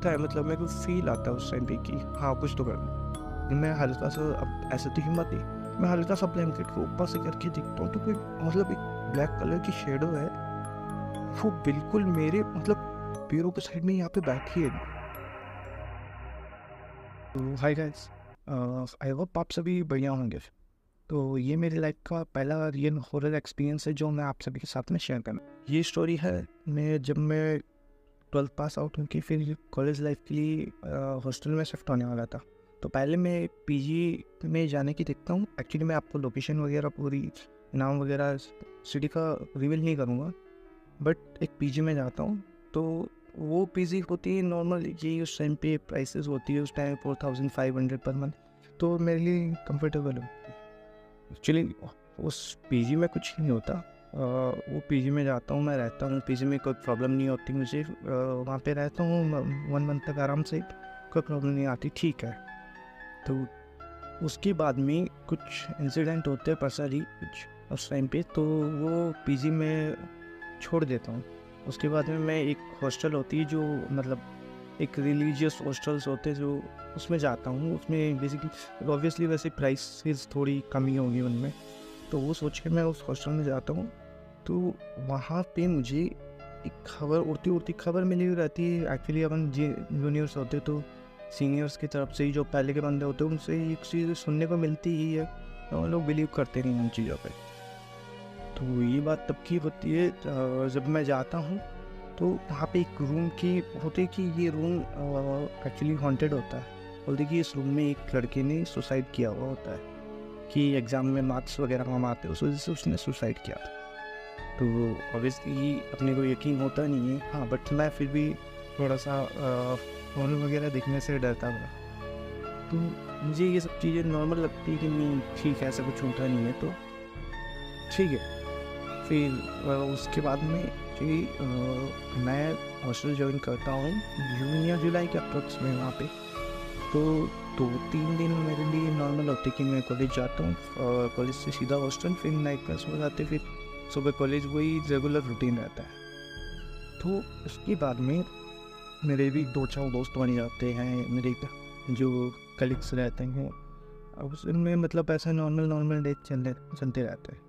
लगता है, मतलब मेरे को फील आता है उस टाइम पे कि हाँ कुछ तो कर। मैं हल्का सा, अब ऐसे तो हिम्मत नहीं, मैं हल्का सा ब्लैंकेट को ऊपर से करके देखता हूँ तो कोई मतलब एक ब्लैक कलर की शेडो है, वो बिल्कुल मेरे मतलब पैरों के साइड में यहाँ पे बैठी है। तो हाय गाइस, आई होप आप सभी बढ़िया होंगे। तो ये मेरी लाइफ का पहला रियल हॉरर एक्सपीरियंस है जो मैं आप सभी के साथ में शेयर करना। ये स्टोरी है जब मैं 12th पास आउट होकर फिर कॉलेज लाइफ के लिए हॉस्टल में शिफ्ट होने वाला था। तो पहले मैं पीजी में जाने की देखता हूँ। एक्चुअली मैं आपको लोकेशन वगैरह पूरी नाम वगैरह सिटी का रिवील नहीं करूँगा, बट एक पीजी में जाता हूँ। तो वो पीजी होती है नॉर्मल, ये उस टाइम पे प्राइसेस होती है उस टाइम 4500 पर मंथ, तो मेरे लिए कंफर्टेबल हो। एक्चुअली उस पीजी में कुछ नहीं होता। वो पीजी में जाता हूँ, मैं रहता हूँ पीजी में, कोई प्रॉब्लम नहीं होती मुझे। वहाँ पे रहता हूँ 1 मंथ तक आराम से, कोई प्रॉब्लम नहीं आती, ठीक है। तो उसके बाद में कुछ इंसिडेंट होते हैं पर्सनली कुछ उस टाइम पे, तो वो पीजी में छोड़ देता हूँ। उसके बाद में मैं एक हॉस्टल होती है जो मतलब एक रिलीजियस हॉस्टल्स होते हैं जो, उसमें जाता हूँ। उसमें बेसिकली ऑब्वियसली वैसे प्राइसेस थोड़ी कमी होगी उनमें, तो वो सोच के मैं उस हॉस्टल में जाता हूँ। तो वहाँ पे मुझे एक खबर, उड़ती उड़ती खबर मिली हुई रहती है। एक्चुअली अपन जूनियर्स होते तो सीनियर्स की तरफ से ही, जो पहले के बंदे होते हैं उनसे एक चीज़ सुनने को मिलती ही है, तो लोग बिलीव करते नहीं उन चीज़ों पे। तो ये बात तब की होती है जब मैं जाता हूँ, तो वहाँ पे एक रूम की होती है कि ये रूम एक्चुअली हॉन्टेड होता है। बोलते कि इस रूम में एक लड़के ने सुसाइड किया हुआ होता है, कि एग्ज़ाम में मार्क्स वगैरह कम आते हैं, उस वजह से उसने सुसाइड किया था। तो ऑब्वियसली अपने को यकीन होता नहीं है, हाँ, बट मैं फिर भी थोड़ा सा हॉरर वगैरह देखने से डरता था। तो मुझे ये सब चीज़ें नॉर्मल लगती है कि नहीं ठीक है, ऐसा कुछ होता नहीं है, तो ठीक है। फिर उसके बाद में कि मैं हॉस्टल ज्वाइन करता हूँ जून या जुलाई के अप्रॉक्स में वहाँ पे। तो 2-3 दिन मेरे लिए नॉर्मल होते कि मैं कॉलेज जाता हूँ, कॉलेज से सीधा हॉस्टल, फिर नाइट क्लास हो जाते, फिर सुबह कॉलेज, वही रेगुलर रूटीन रहता है। तो उसके बाद में मेरे भी 2-4 दोस्त बन जाते हैं, मेरे जो कलीग्स रहते हैं, अब उसमें मतलब ऐसा नॉर्मल डे चलते रहते हैं।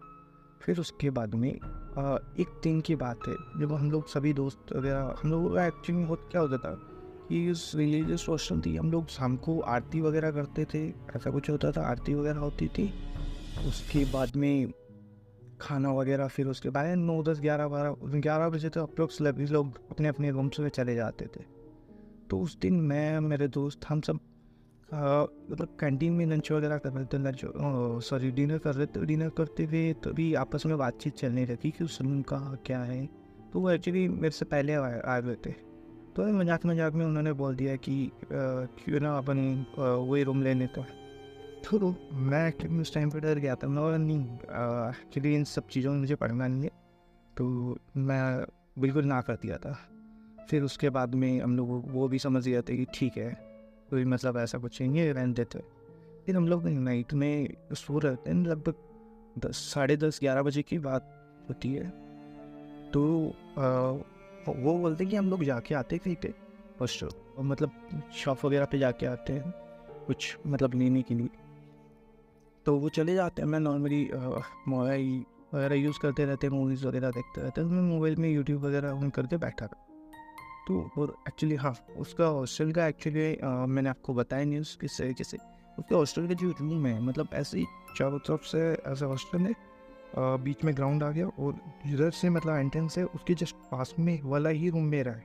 फिर उसके बाद में एक दिन की बात है जब हम लोग सभी दोस्त वगैरह, हम लोग एक्चुअली क्या होता था कि इस रिलीजियस हॉस्टल थी, हम लोग शाम को आरती वगैरह करते थे, ऐसा कुछ होता था, आरती वगैरह होती थी। उसके बाद में खाना वगैरह, फिर उसके बाद 9, 10, 11 बजे तो अप्रोक्स सभी लोग अपने अपने रूम से चले जाते थे। तो उस दिन मैं, मेरे दोस्त, हम सब मतलब कैंटीन में लंच वगैरह कर रहे थे, डिनर कर रहे थे। डिनर करते हुए तभी आपस में बातचीत चलने लगी कि उस रूम का क्या है। तो वो एक्चुअली मेरे से पहले आए हुए थे, तो मजाक मजाक में उन्होंने बोल दिया कि क्यों ना अपन वही रूम ले लेते हैं। तो मैं एक्चुअली उस टाइम पर डर गया था, मैं बोला नहीं, एक्चुअली इन सब चीज़ों में मुझे पढ़ना नहीं है, तो मैं बिल्कुल ना कर दिया था। फिर उसके बाद में हम लोग वो भी समझ गए थे कि ठीक है, कोई मतलब ऐसा कुछ नहीं है, रहने देते। फिर हम लोग नाइट में सो रहे थे, लगभग 10, 10:30, 11 बजे की बात होती है। तो वो बोलते कि हम लोग जाके आते कहीं पे हॉस्टल, मतलब शॉप वगैरह पे जाके आते हैं कुछ मतलब लेने के लिए। तो वो चले जाते हैं। मैं नॉर्मली मोबाइल वगैरह यूज़ करते रहते हैं, मूवीज़ वगैरह देखते रहते हैं, तो मैं मोबाइल में यूट्यूब वगैरह ऑन करके बैठा था। तो और एक्चुअली हाँ, उसका हॉस्टल का एक्चुअली मैंने आपको बताया नहीं उस किस तरीके से। उसके हॉस्टल का जो रूम है, मतलब ऐसे ही चारों तरफ से ऐसा हॉस्टल है, बीच में ग्राउंड आ गया, और जिधर से मतलब एंट्रेंस है उसके जस्ट पास में वाला ही रूम मेरा है,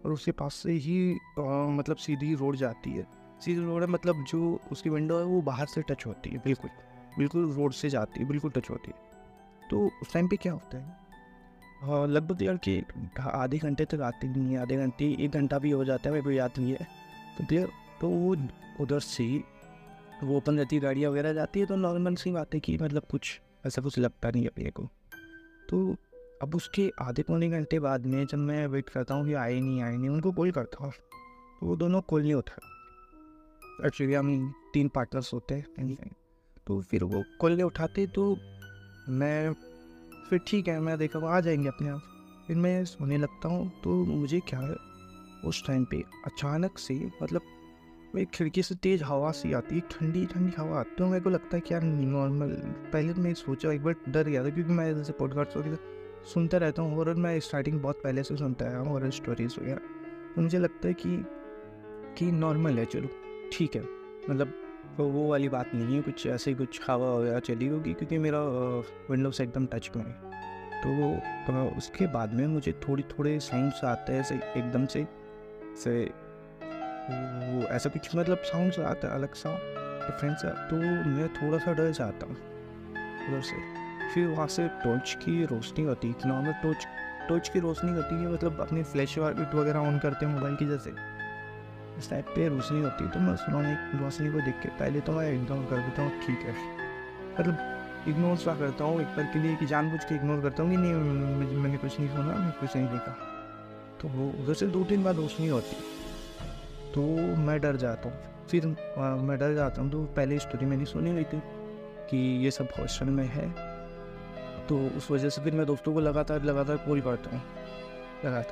और उसके पास से ही मतलब सीधी रोड जाती है। सीधी रोड है, मतलब जो उसकी विंडो है वो बाहर से टच होती है, बिल्कुल बिल्कुल रोड से जाती है, बिल्कुल टच होती है। तो उस टाइम पे क्या होता है, हाँ, लगभग यार कि आधे घंटे तक आती नहीं है, आधे घंटे 1 घंटा भी हो जाता है, मेरे को याद नहीं है। तो यार, तो वो उधर से वो ओपन रहती है, गाड़ियाँ वगैरह जाती है, तो नॉर्मल सी बात है कि मतलब कुछ ऐसा कुछ लगता नहीं है अपने को। तो अब उसके आधे पौने घंटे बाद में जब मैं वेट करता हूँ कि आए नहीं, उनको कॉल करता हूँ, तो वो दोनों कॉल नहीं उठा। एक्चुअली हम 3 पार्टनर्स होते हैं, तो फिर वो कॉल नहीं उठाते, तो मैं फिर ठीक है, मैं देखा वो आ जाएंगे अपने आप। फिर मैं सोने लगता हूँ, तो मुझे क्या है, उस टाइम पे अचानक से मतलब मेरी खिड़की से तेज़ हवा सी आती है, ठंडी ठंडी हवा आती है, तो मेरे को लगता है कि यार नॉर्मल। पहले तो मैं सोचा, एक बार डर गया था क्योंकि मैं जैसे पॉडकास्ट वगैरह सुनता रहता हूँ, हॉरर मैं स्टार्टिंग बहुत पहले से सुनता आया हूँ, हॉरर स्टोरीज वगैरह। तो मुझे लगता है कि नॉर्मल है, चलो ठीक है, मतलब वो वाली बात नहीं है, कुछ ऐसे ही कुछ हवा वगैरह चली होगी, क्योंकि मेरा विंडो से एकदम टच में है। तो उसके बाद में मुझे थोड़े साउंड्स आते हैं ऐसे एकदम से वो ऐसा कुछ मतलब साउंड्स आता है अलग सा, डिफरेंट सा, तो मैं थोड़ा सा डर जाता हूँ उधर से। फिर वहाँ से टॉर्च की रोशनी होती है, नॉर्मल टॉर्च की रोशनी होती है, मतलब अपनी फ्लैश लाइट वगैरह ऑन करते हैं मोबाइल की जैसे, इस टाइप पे रोशनी होती है। तो मैं उस रोशनी को देख के पहले तो मैं इग्नोर कर देता हूँ, ठीक है, मतलब इग्नोर सा करता हूँ एक बार के लिए, कि जानबूझ के इग्नोर करता हूँ कि नहीं मैंने कुछ नहीं सुना, मैं कुछ नहीं देखा। तो वो उधर से 2-3 बार रोशनी होती है, तो मैं डर जाता हूँ। फिर मैं डर जाता हूँ, तो पहले स्टोरी मैंने सुनी हुई थी कि ये सब हॉस्टल में है, तो उस वजह से फिर मैं दोस्तों को लगातार कॉल करता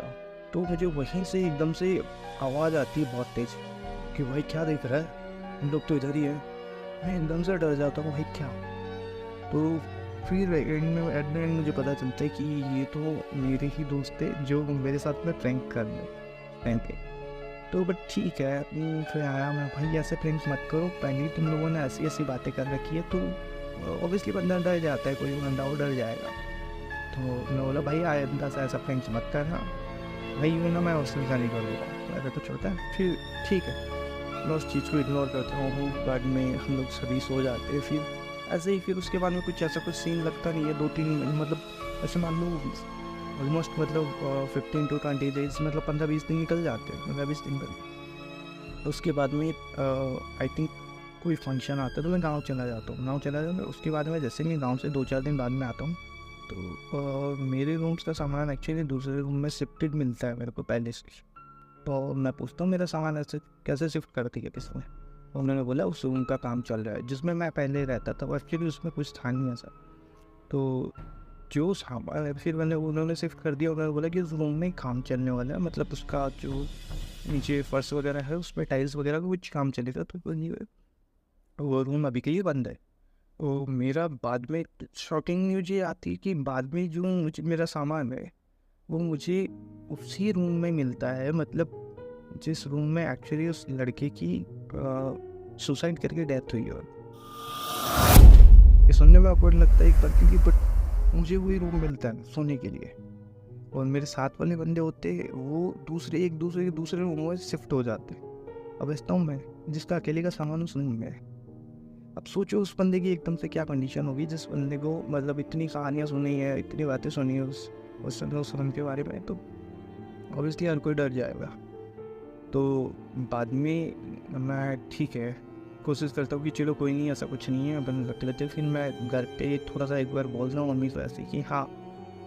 हूँ। तो मुझे वहीं से एकदम से आवाज़ आती है बहुत तेज़ कि भाई क्या देख रहा है, हम लोग तो इधर ही हैं। मैं एकदम से डर जाता हूँ, भाई क्या। तो फिर एट द एंड मुझे पता चलता है कि ये तो मेरे ही दोस्त थे जो मेरे साथ में प्रैंक कर रहे टाइम पे। तो बट ठीक है, फिर आया मैं, भाई ऐसे प्रैंक मत करो, पहले तुम लोगों ने ऐसी बातें कर रखी है, तो ऑब्वियसली बंदा डर जाता है, कोई बंदा वो डर जाएगा। तो मैं बोला भाई आइंदा से ऐसा प्रैंक मत करना भाई, यूँ ना मैं उससे नहीं करूँगा, तो ऐसा कुछ होता है। फिर ठीक है, मैं उस चीज़ को इग्नोर करता हूँ, बाद में हम लोग सभी सो जाते हैं। फिर ऐसे ही फिर उसके बाद में कुछ ऐसा कुछ सीन लगता नहीं है, 2-3 मतलब ऐसे मान लो ऑलमोस्ट मतलब 15 to 20 डेज, मतलब 15-20 दिन निकल जाते हैं, 15-20 दिन तक। उसके बाद में आई थिंक कोई फंक्शन आता है, तो मैं गाँव चला जाता हूँ। उसके बाद में जैसे मैं गाँव से 2-4 दिन बाद में आता हूँ, तो मेरे रूम्स का सामान एक्चुअली दूसरे रूम में शिफ्टेड मिलता है मेरे को पहले से। तो मैं पूछता हूँ मेरा सामान ऐसे कैसे शिफ्ट करती है किसने, उन्होंने बोला उस रूम का काम चल रहा है जिसमें मैं पहले रहता था, एक्चुअली उसमें कुछ था नहीं ऐसा। तो जो सामान है फिर उन्होंने शिफ्ट कर दिया, उन्होंने बोला कि उस रूम में काम चलने वाला है, मतलब उसका जो नीचे फर्श वगैरह है उसमें टाइल्स वगैरह का कुछ काम चलेगा, तो वो रूम अभी के लिए बंद है। तो मेरा बाद में शॉकिंग न्यूज ये आती है कि बाद में जो मुझे मेरा सामान है वो मुझे उसी रूम में मिलता है, मतलब जिस रूम में एक्चुअली उस लड़के की सुसाइड करके डेथ हुई है। ये सुनने में awkward लगता है एक बार के लिए, बट मुझे वही रूम मिलता है सोने के लिए, और मेरे साथ वाले बंदे होते हैं वो एक दूसरे के दूसरे रूम में शिफ्ट हो जाते हैं। अब बचता हूँ मैं जिसका अकेले का सामान उस रूम में है। अब सोचो उस बंदे की एकदम से क्या कंडीशन होगी, जिस बंदे को मतलब इतनी कहानियाँ सुनी है, इतनी बातें सुनी है उस रूम के बारे में, तो ऑब्वियसली हर कोई डर जाएगा। तो बाद में मैं ठीक है कोशिश करता हूँ कि चलो कोई नहीं, ऐसा कुछ नहीं है, अपन रख लेते। फिर मैं घर पे थोड़ा सा एक बार बोल रहा हूँ मम्मी से ऐसे कि हाँ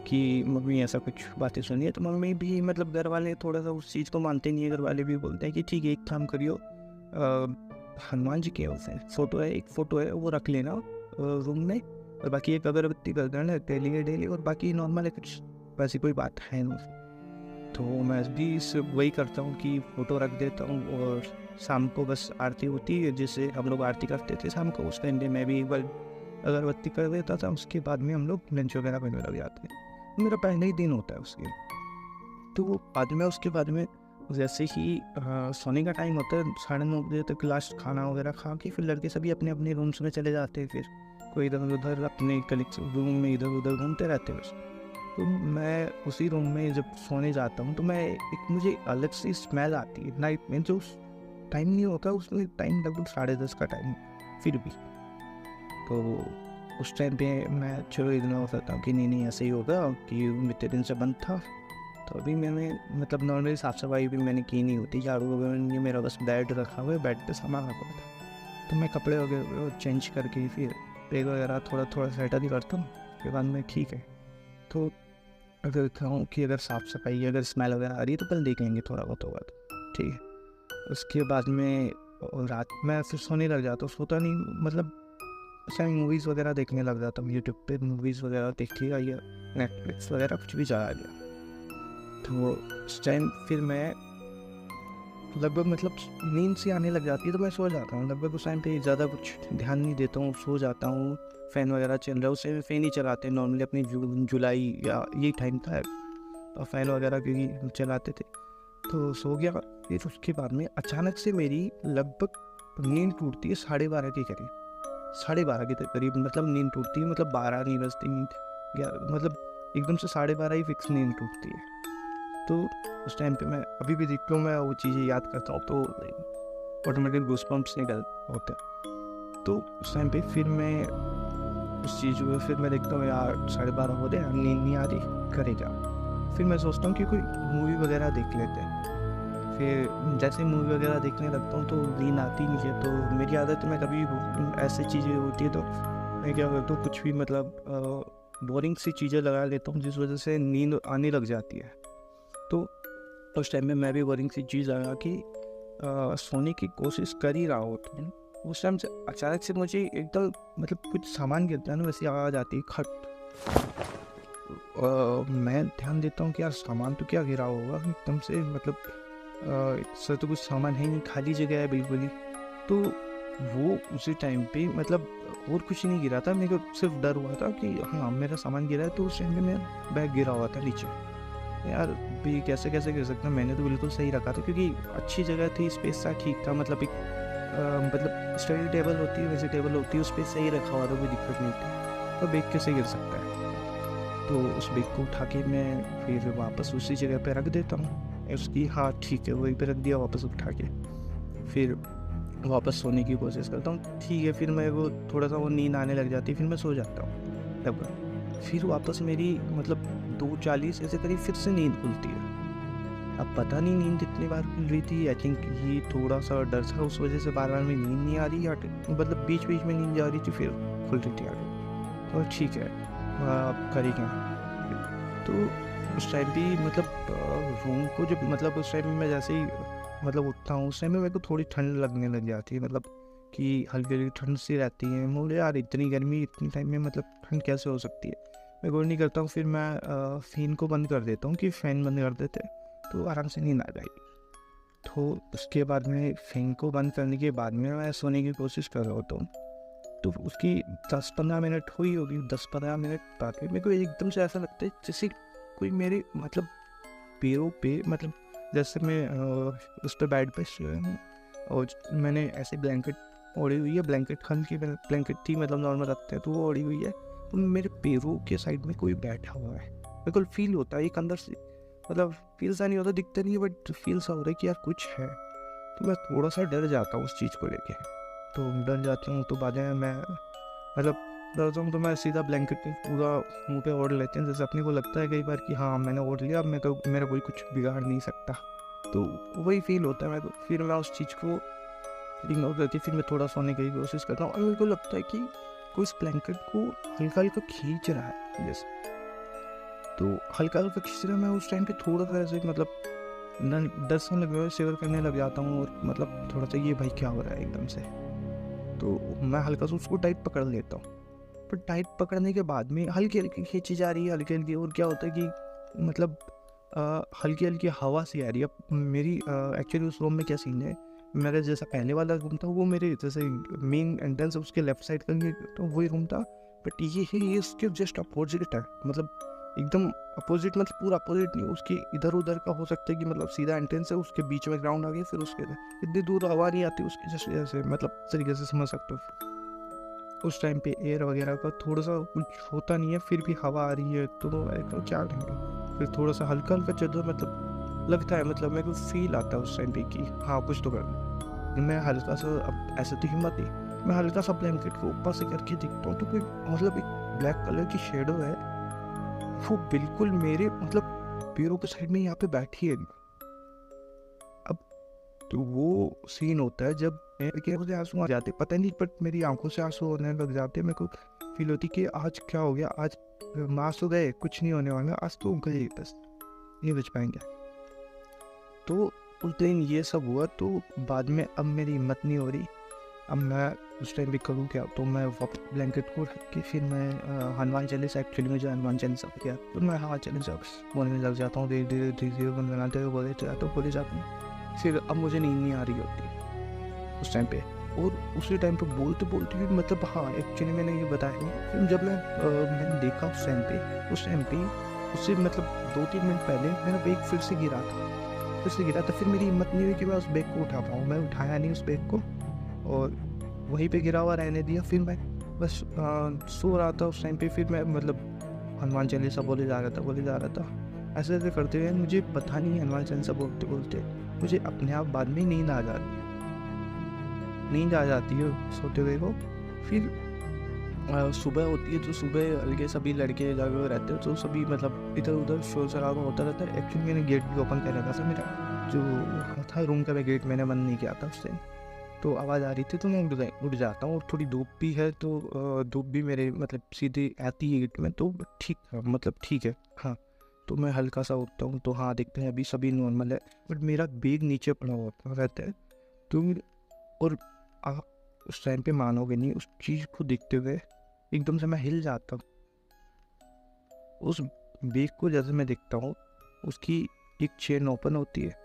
कि मम्मी ऐसा कुछ बातें सुनी है, तो मम्मी भी मतलब घर वाले थोड़ा सा उस चीज़ को मानते नहीं है, घर वाले भी बोलते हैं कि ठीक है एक काम करियो, हनुमान जी के उसे एक फ़ोटो है वो रख लेना रूम में, और बाकी एक अगरबत्ती कर देना डेली, और बाकी नॉर्मल है, कुछ वैसी कोई बात है नहीं। तो मैं भी वही करता हूँ कि फ़ोटो रख देता हूँ, और शाम को बस आरती होती है, जैसे हम लोग आरती करते थे शाम को, उस टाइम पे मैं भी एक बार अगरबत्ती कर देता था। उसके बाद में हम लोग लंच वगैरह करने लग जाते हैं। मेरा पहले ही दिन होता है उसके, तो बाद में उसके बाद में जैसे ही सोने का टाइम होता है 9:30 बजे तक, लास्ट खाना वगैरह खा के फिर लड़के सभी अपने अपने रूम्स में चले जाते हैं। फिर कोई इधर उधर अपने कलीग्स रूम में इधर उधर घूमते रहते हैं बस। तो मैं उसी रूम में जब सोने जाता हूँ तो मैं एक मुझे अलग सी स्मेल आती है नाइट में, जो टाइम नहीं होता उसमें, टाइम लगभग 10:30 का टाइम फिर भी। तो उस टाइम पे मैं चलो इग्नोर करता हूँ कि नहीं ऐसे ही होगा कि इतने दिन से बंद था। तो अभी मैंने मतलब नॉर्मली साफ़ सफाई भी मैंने की नहीं होती, झाड़ू वगैरह नहीं, मेरा बस बेड रखा हुआ है, बेड पे सामान रखा हुआ था। तो मैं कपड़े वगैरह चेंज करके फिर बैग वगैरह थोड़ा सेटल ही करता हूँ। उसके बाद में ठीक है, तो अगर कहूँ कि अगर साफ़ सफाई अगर स्मेल वगैरह आ रही है तो कल देख लेंगे, थोड़ा बहुत होगा तो ठीक है। उसके बाद में रात में फिर सोने लग जाता हूँ, सोता नहीं, मतलब अच्छा मूवीज़ वगैरह देखने लग जाता हूँ, यूट्यूब पे मूवीज़ वगैरह देखिएगा या नेटफ्लिक्स वगैरह कुछ भी चला गया। तो उस टाइम फिर मैं लगभग मतलब नींद सी आने लग जाती है, तो मैं सो जाता हूँ। लगभग उस टाइम पे ज़्यादा कुछ ध्यान नहीं देता हूँ, सो जाता हूँ। फ़ैन वगैरह चल रहा है, उस टाइम फ़ैन ही चलाते हैं नॉर्मली, अपनी जुलाई या यही टाइम था, तो फ़ैन वगैरह क्योंकि चलाते थे, तो सो गया। फिर उसके बाद में अचानक से मेरी लगभग नींद टूटती है 12:30 के करीब, 12:30 के करीब मतलब नींद टूटती है, मतलब 12 नहीं बजती नींद, मतलब एकदम से 12:30 ही फिक्स नींद टूटती है। तो उस टाइम पे मैं अभी भी देखता हूँ, मैं वो चीज़ें याद करता हूँ तो ऑटोमेटिक गूज़बम्प्स निकल होते हैं। तो उस टाइम पे फिर मैं उस चीज़ को फिर मैं देखता हूँ यार 12:30 हो रहे हैं, नींद नहीं आ रही, करे क्या। फिर मैं सोचता हूँ कि कोई मूवी वगैरह देख लेते हैं। फिर जैसे मूवी वगैरह देखने लगता हूँ तो नींद आती नहीं है। तो मेरी आदत है, मैं कभी ऐसी चीज़ें होती है तो मैं क्या करता हूँ, कुछ भी मतलब बोरिंग सी चीज़ें लगा लेता हूँ जिस वजह से नींद आने लग जाती है। तो उस टाइम में मैं भी बोरिंग सी चीज़ लगा कि सोने की कोशिश कर ही रहा हूँ, तो उस टाइम से अचानक से मुझे एकदम मतलब कुछ सामान गिरता है ना, वैसी आवाज़ आती है खट। मैं ध्यान देता हूँ कि यार सामान तो क्या गिरा होगा एकदम से, मतलब सर तो कुछ सामान है नहीं, खाली जगह है बिल्कुल ही। तो वो उसी टाइम पे मतलब और कुछ नहीं गिरा था, मेरे को सिर्फ डर हुआ था कि हाँ मेरा सामान गिरा है। तो उस टाइम पे मेरा बैग गिरा हुआ था नीचे। यार भी कैसे कैसे गिर सकता, मैंने तो बिल्कुल सही रखा था क्योंकि अच्छी जगह थी, स्पेस था, ठीक था, मतलब एक मतलब स्टडी टेबल होती है वैसे टेबल होती है, उस पर सही रखा हुआ था, कोई दिक्कत नहीं थी। तो बैग कैसे गिर सकता है। तो उस बैग को उठा के मैं फिर वापस उसी जगह पे रख देता हूँ उसकी, हाँ ठीक है वहीं पे रख दिया वापस उठा के। फिर वापस सोने की कोशिश करता हूँ, ठीक है। फिर मैं वो थोड़ा सा वो नींद आने लग जाती है, फिर मैं सो जाता हूँ लगभग। फिर वापस मेरी मतलब 2:40 ऐसे करीब फिर से नींद खुलती है। अब पता नहीं नींद कितनी बार खुल रही थी, आई थिंक ये थोड़ा सा डर था उस वजह से बार बार में नींद नहीं आ रही, या मतलब बीच बीच में नींद जा रही थी फिर खुल रही थी आगे। तो ठीक है अब करेंगे। तो उस टाइम भी मतलब रूम को जब मतलब उस टाइम में मैं जैसे ही मतलब उठता हूँ उस टाइम में मेरे को थोड़ी ठंड लगने लग जाती है, मतलब कि हल्की हल्की ठंड सी रहती है। मुझे यार इतनी गर्मी इतनी टाइम में मतलब ठंड कैसे हो सकती है। मैं गौर नहीं करता हूँ, फिर मैं फ़ैन को बंद कर देता हूँ कि फ़ैन बंद कर देते तो आराम से नींद आ जाएगी। तो उसके बाद में फ़ैन को बंद करने के बाद में मैं सोने की कोशिश कर रहा होता हूँ। तो उसकी 10-15 मिनट हुई होगी, 10-15 मिनट बाद में मेरे को एकदम से ऐसा लगता है जैसे कोई मेरे मतलब पैरों पे मतलब जैसे मैं उस पर बेड पे सोया हूँ और मैंने ऐसे ब्लैंकेट ओढ़ी हुई है, ब्लैंकेट हल्की ब्लैंकेट थी मतलब नॉर्मल रखते हैं तो वो ओढ़ी हुई है। तो मेरे पैरों के साइड में कोई बैठा हुआ है, बिल्कुल फील होता है एक अंदर से, मतलब फील सा नहीं होता, दिखता नहीं है बट फील सा हो रहा है कि यार कुछ है। तो मैं थोड़ा सा डर जाता हूँ उस चीज़ को लेके, तो डर जाता हूँ। तो बाद में मैं मतलब डरता हूँ तो मैं सीधा ब्लैंकेट पूरा मुंह पे ओढ़ लेते हैं, जैसे अपने को लगता है कई बार कि हाँ मैंने ओढ़ लिया, अब मेरा कोई कुछ बिगाड़ नहीं सकता। तो वही फील होता है मेरे को। फिर मैं उस चीज़ को इग्नोर करके फिर मैं थोड़ा सोने की कोशिश करता हूँ और मेरे को लगता है कि कोई इस ब्लैंकेट को हल्का हल्का खींच रहा है जैसे। तो हल्का हल्का खींच रहा है, मैं उस टाइम पे थोड़ा सा ऐसे मतलब डर सा लग रहा है, शिवर करने लग जाता हूँ और मतलब थोड़ा सा ये भाई क्या हो रहा है एकदम से। तो मैं हल्का सा उसको टाइट पकड़ लेता हूँ, पर टाइट पकड़ने के बाद में हल्की हल्की खींची जा रही है, हल्की हल्की। और क्या होता है कि मतलब हल्की हल्की हवा सी आ रही है। अब मेरी एक्चुअली उस रूम में क्या सीन है, मेरा जैसा पहले वाला रूम था वो मेरे जैसे मेन एंट्रेंस है उसके लेफ्ट साइड का तो वही रूम था। बट ये है ये इसके जस्ट अपोजिट है, मतलब एकदम अपोजिट, मतलब पूरा अपोजिट नहीं, उसके इधर उधर का हो सकता है कि मतलब सीधा एंट्रेंस है उसके बीच में ग्राउंड आ गया, फिर उसके इतनी दूर हवा नहीं आती उसकी जैसे जैसे मतलब तरीके से समझ सकते हो। उस टाइम पे एयर वगैरह का थोड़ा सा कुछ होता नहीं है, फिर भी हवा आ रही है तो मैं क्या करेंगे। फिर थोड़ा सा हल्का हल्का चलो मतलब लगता है, मतलब मेरे को फील आता है उस टाइम पे कि हाँ कुछ तो कर। मैं हल्का सा, अब ऐसे तो हिम्मत नहीं, मैं हल्का सा ब्लैंकेट को ऊपर से करके देखता हूँ तो कोई मतलब एक ब्लैक कलर की शेडो है, वो बिल्कुल मेरे मतलब पैरों के साइड में यहाँ पे बैठी है। अब तो वो सीन होता है जब मेरे आंखों से आंसू आ जाते, पता नहीं बट मेरी आंखों से आंसू होने लग जाते हैं। मेरे को फील होती कि आज क्या हो गया, आज मास तो गए, कुछ नहीं होने वाला, आज तो गए बस नहीं बच पाएंगे। तो उस दिन ये सब हुआ, तो बाद में अब मेरी हिम्मत नहीं हो रही। अब मैं उस टाइम भी करूँ क्या, तो मैं वापस ब्लैंकेट को रख के फिर मैं हनुमान चालीसा, एक्चुअली मुझे हनुमान चालीसा किया तो मैं हनुमान चालीसा बोलने लग जाता हूँ, धीरे धीरे धीरे धीरे गुनगुनाते हुए बोले जाता हूँ। फिर अब मुझे नींद नहीं आ रही होती उस टाइम पे, और उसी टाइम पे बोलते बोलते भी मतलब हाँ एक्चुअली मैंने ये बताया नहीं। फिर जब मैंने देखा उस टाइम पे उससे मतलब 2-3 मिनट पहले मेरा बैग फिर से गिरा था। फिर मेरी हिम्मत नहीं हुई कि मैं उस बैग को उठा पाऊँ। मैं उठाया नहीं उस बैग को और वहीं पे गिरा हुआ रहने दिया। फिर मैं बस सो रहा था उस टाइम पे। फिर मैं मतलब हनुमान चालीसा बोले जा रहा था। ऐसे ऐसे करते हुए मुझे पता नहीं, हनुमान चालीसा बोलते बोलते मुझे अपने आप बाद में नींद आ जाती है सोते हुए को। फिर सुबह होती है तो सुबह हल्के सभी लड़के जागे हुए रहते हैं, तो सभी मतलब इधर उधर शोर शराबा होता रहता है। एक्चुअली मैंने गेट भी ओपन कर रखा था, मेरा जो था रूम का, मैं गेट मैंने बंद नहीं किया था उस टाइम। तो आवाज़ आ रही थी तो मैं उठ जाता हूँ, और थोड़ी धूप भी है तो धूप भी मेरे मतलब सीधे आती है गेट में, तो ठीक है मतलब ठीक है हाँ। तो मैं हल्का सा उठता हूँ तो हाँ देखते हैं अभी सभी नॉर्मल है, बट मेरा बैग नीचे पड़ा हुआ रहता है। तो और आप उस टाइम पे मानोगे नहीं, उस चीज़ को देखते हुए एकदम से मैं हिल जाता हूँ। उस बैग को जैसे मैं देखता हूँ, उसकी एक चेन ओपन होती है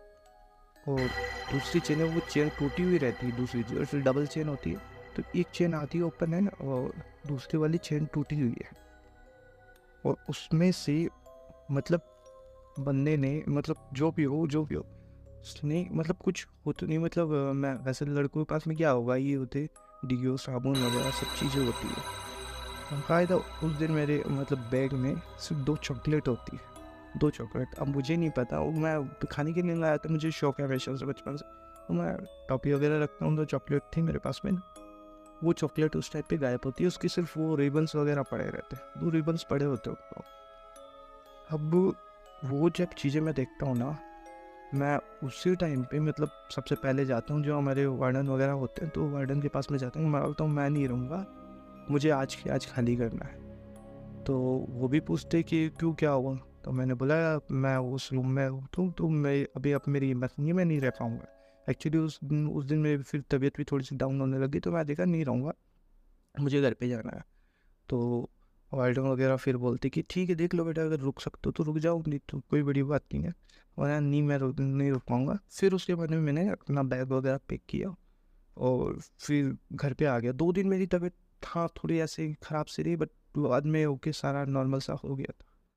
और दूसरी चेन है वो चेन टूटी हुई रहती है, दूसरी जो फिर डबल चेन होती है। तो एक चेन आती है ओपन है ना, और दूसरी वाली चेन टूटी हुई है। और उसमें से मतलब बंदे ने मतलब जो भी हो उसने मतलब कुछ हो तो नहीं, मतलब मैं वैसे लड़कों के पास में क्या होगा, ये होते डिओ साबुन वगैरह सब चीज़ें होती है। बाकायदा उस दिन मेरे मतलब बैग में सिर्फ 2 चॉकलेट होती है, 2 चॉकलेट। अब मुझे नहीं पता, वो मैं खाने के लिए लाया था, मुझे शौक है हमेशा से बचपन से, तो मैं टॉफ़ी वगैरह रखता हूँ। 2 चॉकलेट थी मेरे पास में, वो चॉकलेट उस टाइप पे गायब होती है, उसकी सिर्फ वो रिबन्स वगैरह पड़े रहते हैं, 2 रिबन्स पड़े होते हैं। अब वो जब चीज़ें मैं देखता हूँ ना, मैं उसी टाइम पे मतलब सबसे पहले जाता हूँ, जो हमारे वार्डन वगैरह होते हैं तो वार्डन के पास में जाता हूँ। मैं बोलता हूँ मैं नहीं रहूँगा, मुझे आज के आज खाली करना है। तो वो भी पूछते कि क्यों, क्या हुआ? तो मैंने बोला मैं उस रूम में हूँ तो मैं अभी अब मेरी हिम्मत नहीं है, मैं नहीं रह पाऊँगा। एक्चुअली उस दिन मेरी फिर तबीयत भी थोड़ी सी डाउन होने लगी, तो मैं देखा नहीं रहूँगा, मुझे घर पे जाना है। तो वार्डन वगैरह फिर बोलते कि ठीक है देख लो बेटा, अगर रुक सकते हो तो रुक जाओ, नहीं तो कोई बड़ी बात नहीं है। और यार नहीं, मैं नहीं रुक पाऊँगा। फिर उसके बाद में मैंने अपना बैग वगैरह पैक किया और फिर घर पे आ गया। 2 दिन मेरी तबीयत हाँ थोड़ी ऐसे ख़राब सी रही, बट बाद में ओके सारा नॉर्मल सा हो गया था।